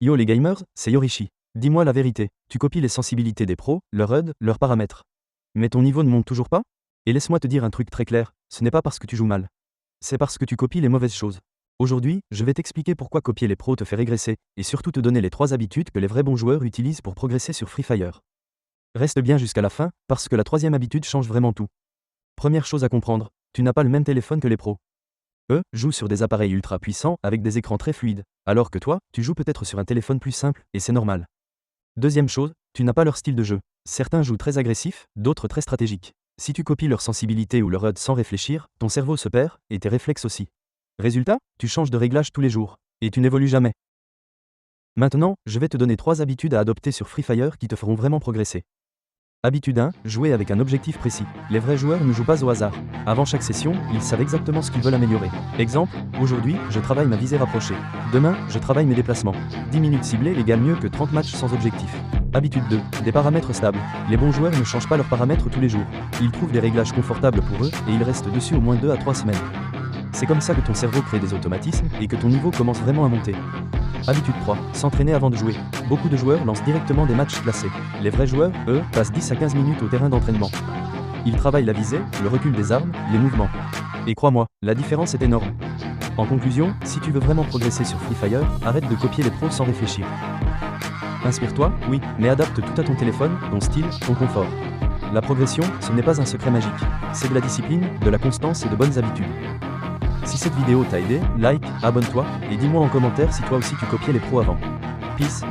Yo les gamers, c'est Yorishi. Dis-moi la vérité, tu copies les sensibilités des pros, leur HUD, leurs paramètres. Mais ton niveau ne monte toujours pas? Et laisse-moi te dire un truc très clair, ce n'est pas parce que tu joues mal. C'est parce que tu copies les mauvaises choses. Aujourd'hui, je vais t'expliquer pourquoi copier les pros te fait régresser, et surtout te donner les 3 habitudes que les vrais bons joueurs utilisent pour progresser sur Free Fire. Reste bien jusqu'à la fin, parce que la 3e habitude change vraiment tout. Première chose à comprendre, tu n'as pas le même téléphone que les pros. Eux jouent sur des appareils ultra puissants avec des écrans très fluides, alors que toi, tu joues peut-être sur un téléphone plus simple, et c'est normal. Deuxième chose, tu n'as pas leur style de jeu. Certains jouent très agressif, d'autres très stratégiques. Si tu copies leur sensibilité ou leur HUD sans réfléchir, ton cerveau se perd, et tes réflexes aussi. Résultat, tu changes de réglage tous les jours, et tu n'évolues jamais. Maintenant, je vais te donner 3 habitudes à adopter sur Free Fire qui te feront vraiment progresser. Habitude 1, jouer avec un objectif précis. Les vrais joueurs ne jouent pas au hasard. Avant chaque session, ils savent exactement ce qu'ils veulent améliorer. Exemple, aujourd'hui, je travaille ma visée rapprochée. Demain, je travaille mes déplacements. 10 minutes ciblées égale mieux que 30 matchs sans objectif. Habitude 2, des paramètres stables. Les bons joueurs ne changent pas leurs paramètres tous les jours. Ils trouvent des réglages confortables pour eux, et ils restent dessus au moins 2 à 3 semaines. C'est comme ça que ton cerveau crée des automatismes, et que ton niveau commence vraiment à monter. Habitude 3, s'entraîner avant de jouer. Beaucoup de joueurs lancent directement des matchs classés. Les vrais joueurs, eux, passent 10 à 15 minutes au terrain d'entraînement. Ils travaillent la visée, le recul des armes, les mouvements. Et crois-moi, la différence est énorme. En conclusion, si tu veux vraiment progresser sur Free Fire, arrête de copier les pros sans réfléchir. Inspire-toi, oui, mais adapte tout à ton téléphone, ton style, ton confort. La progression, ce n'est pas un secret magique. C'est de la discipline, de la constance et de bonnes habitudes. Si cette vidéo t'a aidé, like, abonne-toi, et dis-moi en commentaire si toi aussi tu copiais les pros avant. Peace.